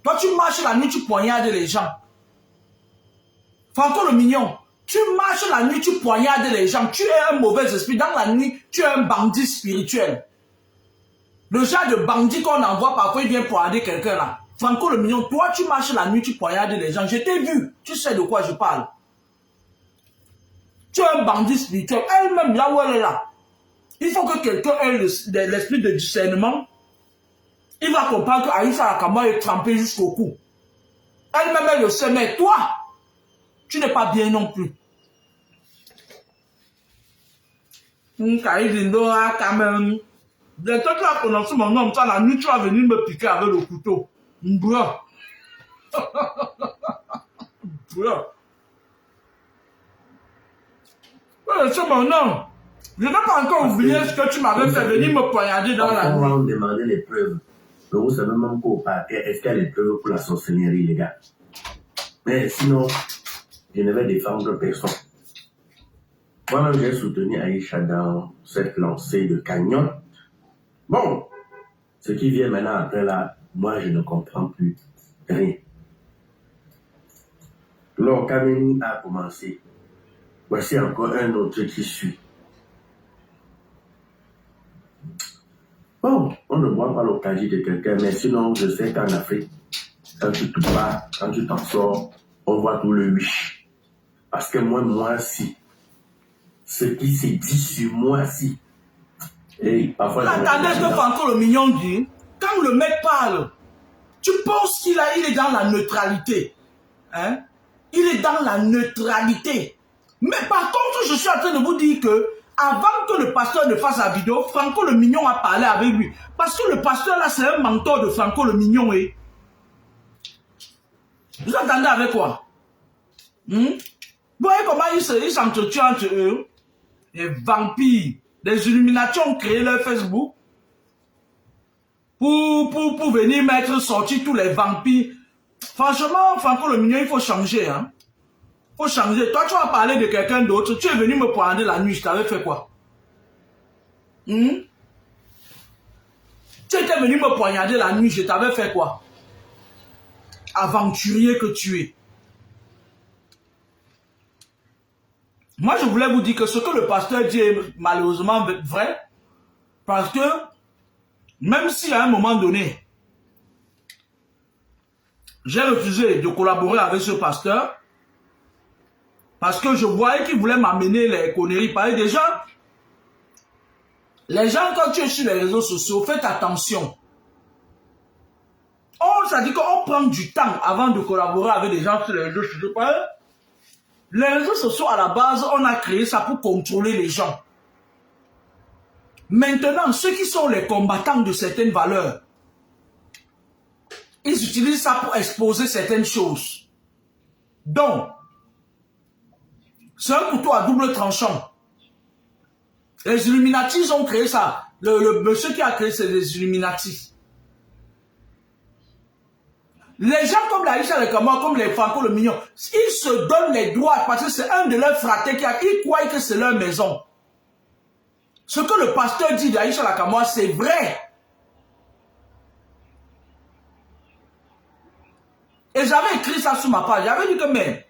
Toi, tu marches la nuit, tu poignardes les gens. Franco le Mignon, tu marches la nuit, tu poignardes les gens. Tu es un mauvais esprit. Dans la nuit, tu es un bandit spirituel. Le genre de bandit qu'on envoie parfois, il vient poignarder quelqu'un là. Franco le Mignon, toi, tu marches la nuit, tu poignardes les gens. Je t'ai vu. Tu sais de quoi je parle. Tu es un bandit spirituel. Elle-même, là où elle est là, il faut que quelqu'un ait l'esprit de discernement. Il va comprendre qu'Aïcha Lakamwa est trempée jusqu'au cou. Elle-même, elle le sait, mais toi, tu n'es pas bien non plus. Kaïdindo, quand même. Bientôt, tu vas prononcer mon nom. La nuit, tu vas venir me piquer avec le couteau. Mbra. Mbra. C'est mon nom. Je n'ai pas encore oublié ce que tu m'avais fait venir me poignarder dans la nuit. On va me demander les preuves. Mais vous savez même qu'au parquet, est-ce qu'il y a des preuves pour la sorcellerie, les gars? Mais sinon, je ne vais défendre personne. Moi-même, j'ai soutenu Aïcha dans cette lancée de cagnotte. Bon, ce qui vient maintenant après là, moi, je ne comprends plus rien. Alors, Kameni a commencé. Voici encore un autre qui suit. Bon, on ne voit pas l'occasion de quelqu'un, mais sinon, je sais qu'en Afrique, quand tu te bats, quand tu t'en sors, on voit tout le wish. Parce que moi, si. Ce qui s'est dit sur moi, si. Et parfois... Attendez ce que Franco le Mignon dit. Quand le mec parle, tu penses qu'il est dans la neutralité. Hein? Il est dans la neutralité. Mais par contre, je suis en train de vous dire que avant que le pasteur ne fasse la vidéo, Franco le Mignon a parlé avec lui. Parce que le pasteur là, c'est un mentor de Franco le Mignon. Et... vous entendez avec quoi? Vous voyez comment ils s'entretuent entre eux? Les vampires, les Illuminati ont créé leur Facebook pour venir sortir tous les vampires. Franchement, Franco le Mignon, il faut changer. Hein? Faut changer. Toi, tu vas parler de quelqu'un d'autre. Tu es venu me poignarder la nuit. Je t'avais fait quoi? Tu étais venu me poignarder la nuit. Je t'avais fait quoi? Aventurier que tu es. Moi, je voulais vous dire que ce que le pasteur dit est malheureusement vrai. Parce que, même si à un moment donné, j'ai refusé de collaborer avec ce pasteur, parce que je voyais qu'il voulait m'amener les conneries. Parce que déjà, les gens, quand tu es sur les réseaux sociaux, faites attention. Ça dit qu'on prend du temps avant de collaborer avec des gens sur les réseaux sociaux. Les réseaux sociaux, à la base, on a créé ça pour contrôler les gens. Maintenant, ceux qui sont les combattants de certaines valeurs, ils utilisent ça pour exposer certaines choses. Donc, c'est un couteau à double tranchant. Les Illuminati, ils ont créé ça. Le monsieur qui a créé, c'est les Illuminati. Les gens comme Aïcha Lakamwa, comme les Franco le Mignon, ils se donnent les droits parce que c'est un de leurs fratés qui a, ils croient que c'est leur maison. Ce que le pasteur dit d'Aïcha Lakamwa, c'est vrai. Et j'avais écrit ça sur ma page. J'avais dit que, mais,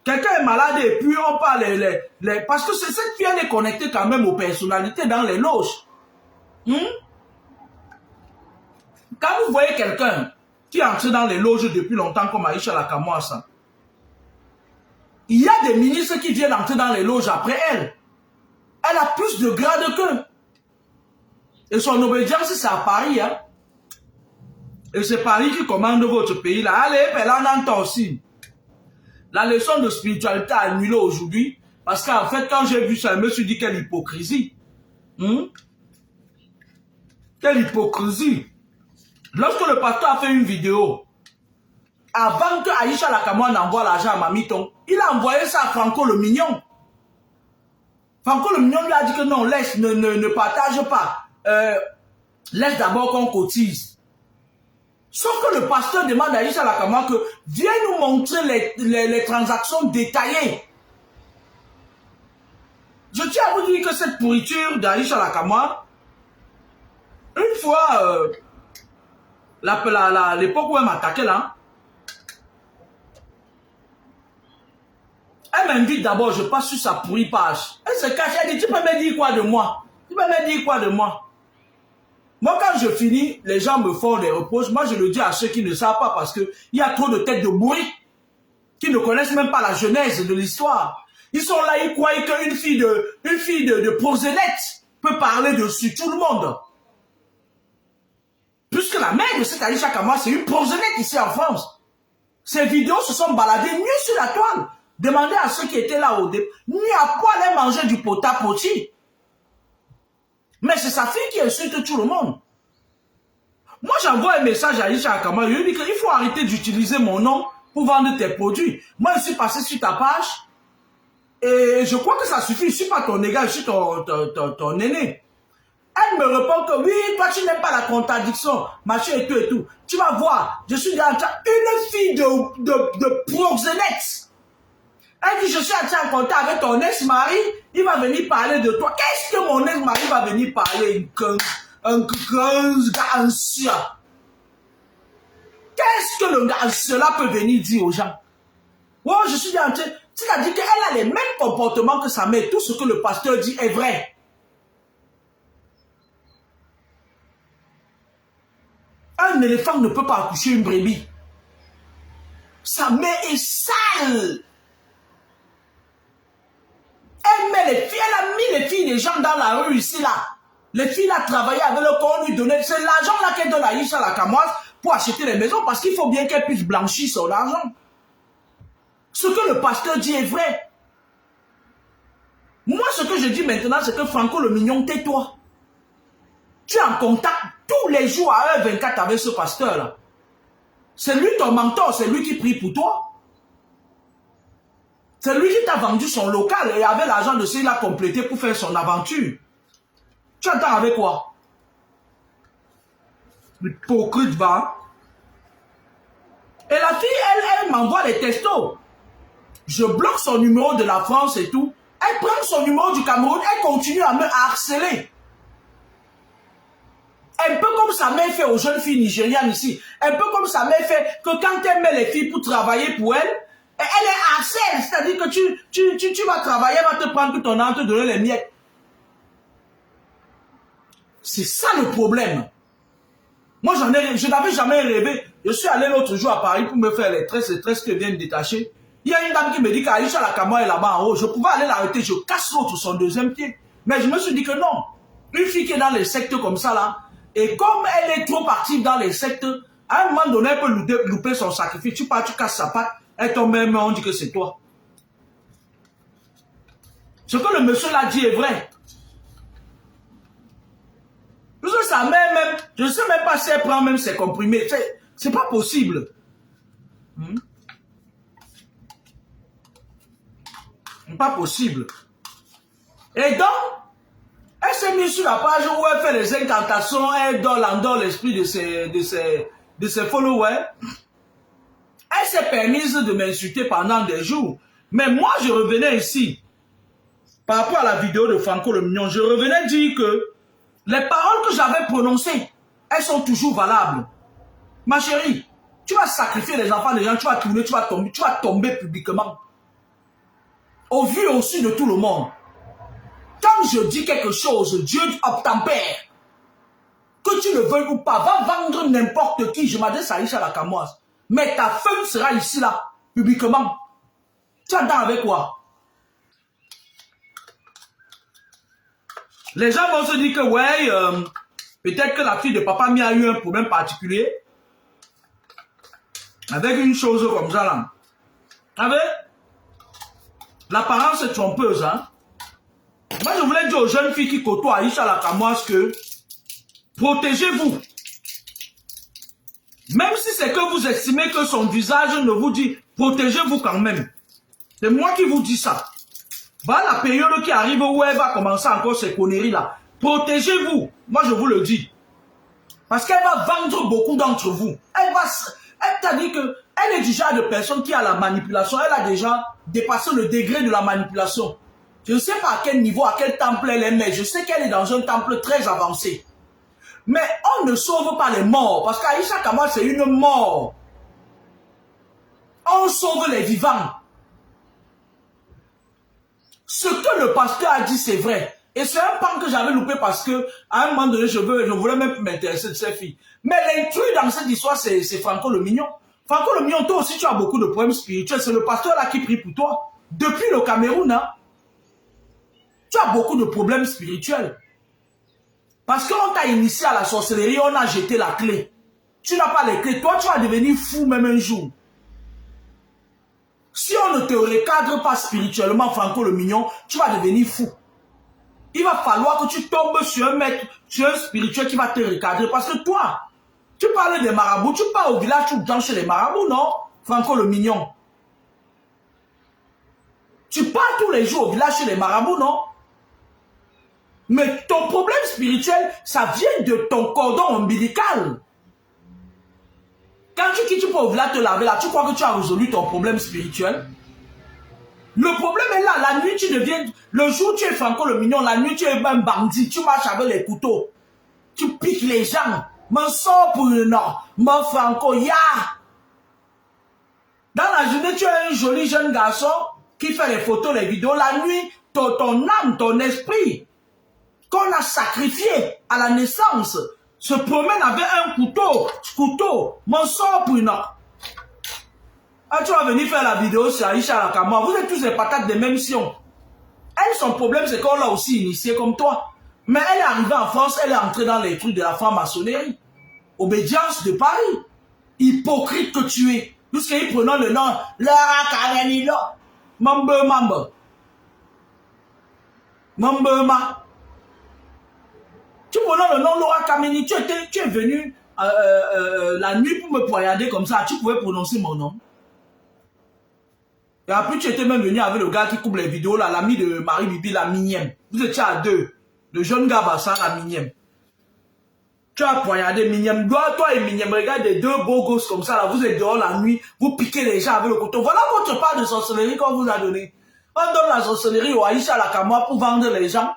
quelqu'un est malade et puis on parle parce que cette fille, elle est connectée quand même aux personnalités dans les loges. Quand vous voyez quelqu'un qui est entré dans les loges depuis longtemps comme Aïcha Lakamouassa, il y a des ministres qui viennent entrer dans les loges après elle. Elle a plus de grade qu'eux. Et son obédience, c'est à Paris. Hein? Et c'est Paris qui commande votre pays. Là. Allez, elle en entend aussi. La leçon de spiritualité a annulé aujourd'hui. Parce qu'en fait, quand j'ai vu ça, je me suis dit quelle hypocrisie. Quelle hypocrisie. Lorsque le pasteur a fait une vidéo, avant que Aïcha Lakamouassa n'envoie l'argent à Mamiton, il a envoyé ça à Franco le Mignon. Franco le Mignon lui a dit que non, laisse, ne partage pas. Laisse d'abord qu'on cotise. Sauf que le pasteur demande à Aïcha Lakamouassa que viens nous montrer les transactions détaillées. Je tiens à vous dire que cette pourriture d'Aïcha Lakamouassa, une fois, l'époque où elle m'attaquait là, elle m'invite d'abord, je passe sur sa pourrie page. Elle se cache, elle dit, tu peux me dire quoi de moi? Tu peux me dire quoi de moi? Moi, quand je finis, les gens me font des reproches. Moi, je le dis à ceux qui ne savent pas parce qu'il y a trop de têtes de bourri qui ne connaissent même pas la genèse de l'histoire. Ils sont là, ils croient qu'une fille de prosélyte peut parler dessus tout le monde. Puisque la mère de cette Aïcha Lakamouassa, c'est une prosélyte ici en France. Ces vidéos se sont baladées nues sur la toile. Demandez à ceux qui étaient là au début, ni à quoi aller manger du pota-poti. Mais c'est sa fille qui insulte tout le monde. Moi, j'envoie un message à Aïcha Lakamouassa. Je lui dis qu'il faut arrêter d'utiliser mon nom pour vendre tes produits. Moi, je suis passé sur ta page et je crois que ça suffit. Je ne suis pas ton égal, je suis ton aîné. Elle me répond que oui, toi, tu n'aimes pas la contradiction, machin et tout et tout. Tu vas voir, je suis dans une fille de proxénète. Elle dit, je suis en contact avec ton ex-mari, il va venir parler de toi. Qu'est-ce que mon ex-mari va venir parler? Un gars ancien. Qu'est-ce que le gars ancien-là peut venir dire aux gens? Oh, je suis en train. C'est-à-dire qu'elle a les mêmes comportements que sa mère. Tout ce que le pasteur dit est vrai. Un éléphant ne peut pas accoucher une brebis. Sa mère est sale. Elle met les filles, elle a mis les filles des gens dans la rue ici là. Les filles là travaillaient avec le corps, lui donnait. C'est l'argent là qu'elle donne à Aïcha Lakamouassa pour acheter les maisons parce qu'il faut bien qu'elle puisse blanchir son argent. Ce que le pasteur dit est vrai. Moi, ce que je dis maintenant, c'est que Franco le Mignon, tais-toi. Tu es en contact tous les jours à H24 avec ce pasteur là. C'est lui ton mentor, c'est lui qui prie pour toi. C'est lui qui t'a vendu son local et avec l'argent de ce qu'il a complété pour faire son aventure. Tu entends avec quoi? L'hypocrite va. Et la fille, elle m'envoie des textos. Je bloque son numéro de la France et tout. Elle prend son numéro du Cameroun, elle continue à me harceler. Un peu comme sa mère fait aux jeunes filles nigérianes ici. Un peu comme sa mère fait que quand elle met les filles pour travailler pour elle, elle est harcèle. C'est-à-dire que tu vas travailler, elle va te prendre tout ton an, te donner les miettes. C'est ça le problème. Moi, je n'avais jamais rêvé. Je suis allé l'autre jour à Paris pour me faire les tresses que viennent détacher. Il y a une dame qui me dit qu'Aïcha Lakamouassa est là-bas en haut. Je pouvais aller l'arrêter, je casse l'autre son deuxième pied. Mais je me suis dit que non. Une fille qui est dans les sectes comme ça là, et comme elle est trop active dans les sectes, à un moment donné, elle peut louper son sacrifice. Tu pars, tu casses sa patte, elle tombe même, on dit que c'est toi. Ce que le monsieur l'a dit est vrai. Parce que sa mère même, je ne sais même pas si elle prend même ses comprimés. C'est pas possible. Pas possible. Et donc, elle s'est mise sur la page où elle fait les incantations, elle endort l'esprit de ses followers. Elle s'est permise de m'insulter pendant des jours. Mais moi, je revenais ici, par rapport à la vidéo de Franco le Mignon, je revenais dire que les paroles que j'avais prononcées, elles sont toujours valables. Ma chérie, Tu vas sacrifier les enfants des gens, tu vas tourner, tu vas tomber publiquement. Au vu et au su de tout le monde. Quand je dis quelque chose, Dieu obtempère. Que tu le veuilles ou pas, va vendre n'importe qui. Je m'adresse à Aïcha la Camoise. Mais ta femme sera ici, là, publiquement. Tu entends avec quoi? Les gens vont se dire que, ouais, peut-être que la fille de papa mi a eu un problème particulier. Avec une chose comme ça, là. Avec l'apparence est trompeuse, hein. Moi, je voulais dire aux jeunes filles qui côtoient Aïcha la Camoise que protégez-vous. Même si c'est que vous estimez que son visage ne vous dit, protégez-vous quand même. C'est moi qui vous dis ça. Voilà la période qui arrive où elle va commencer encore ces conneries-là. Protégez-vous. Moi, je vous le dis. Parce qu'elle va vendre beaucoup d'entre vous. Elle t'a dit que elle est du genre de personne qui a la manipulation. Elle a déjà dépassé le degré de la manipulation. Je ne sais pas à quel niveau, à quel temple elle est, mais je sais qu'elle est dans un temple très avancé. Mais on ne sauve pas les morts, parce qu'Aïcha Kama, c'est une mort. On sauve les vivants. Ce que le pasteur a dit, c'est vrai. Et c'est un pan que j'avais loupé parce que, à un moment donné, je voulais même m'intéresser de ces filles. Mais l'intrus dans cette histoire, c'est Franco le Mignon. Franco le Mignon, toi aussi, tu as beaucoup de problèmes spirituels. C'est le pasteur là qui prie pour toi. Depuis le Cameroun, hein. Tu as beaucoup de problèmes spirituels. Parce qu'on t'a initié à la sorcellerie, on a jeté la clé. Tu n'as pas les clés. Toi, tu vas devenir fou même un jour. Si on ne te recadre pas spirituellement, Franco le Mignon, tu vas devenir fou. Il va falloir que tu tombes sur un maître, sur un spirituel qui va te recadrer. Parce que toi, tu parles des marabouts, tu pars au village tout le temps chez les marabouts, non? Franco le Mignon. Tu pars tous les jours au village chez les marabouts, non? Mais ton problème spirituel, ça vient de ton cordon ombilical. Quand tu quittes au village te laver là, tu crois que tu as résolu ton problème spirituel? Le problème est là, la nuit tu deviens... Le jour tu es Franco le Mignon, la nuit tu es un bandit, tu marches avec les couteaux. Tu piques les gens. M'en sors pour le nord. Mon Franco, ya! Dans la journée, tu es un joli jeune garçon qui fait les photos, les vidéos. La nuit, ton âme, ton esprit, qu'on a sacrifié à la naissance, se promène avec un couteau, m'en sort pour une heure. Ah, tu vas venir faire la vidéo sur Aïcha Lakama. Vous êtes tous des patates des mêmes sions. Elle, son problème, c'est qu'on l'a aussi initié comme toi. Mais elle est arrivée en France, elle est entrée dans les trucs de la franc-maçonnerie. Obédience de Paris. Hypocrite que tu es. Tout ce qu'ils prenant le nom, Lara Karenilo, Mambe. Tu prenais le nom Laura Kameni, tu es venu la nuit pour me poignarder comme ça, tu pouvais prononcer mon nom. Et après, tu étais même venu avec le gars qui coupe les vidéos, là, l'ami de Marie Bibi, la Mignème. Vous étiez à deux. Le jeune gars Bassa, la Mignème. Tu as poignardé Mignème. Toi et Mignème, regarde des deux beaux gosses comme ça, là, vous êtes dehors la nuit, vous piquez les gens avec le couteau. Voilà votre part de sorcellerie qu'on vous a donné. On donne la sorcellerie au Aïcha Lakama pour vendre les gens,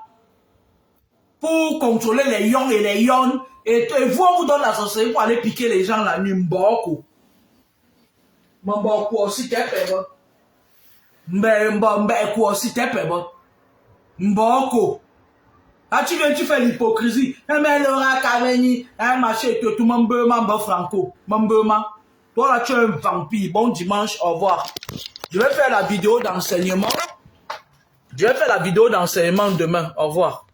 pour contrôler les yons et les yonnes. Et vous, on vous donne la sorcellerie pour aller piquer les gens la nuit. Mboko aussi, t'es pébé. Mboko aussi, t'es pébé. Mboko. Ah, tu viens, tu fais l'hypocrisie. Mais Laura Kameni, machin, tout Mambema, Franco. Mambema. Toi là, tu es un vampire. Bon dimanche, au revoir. Je vais faire la vidéo d'enseignement. Je vais faire la vidéo d'enseignement demain. Au revoir.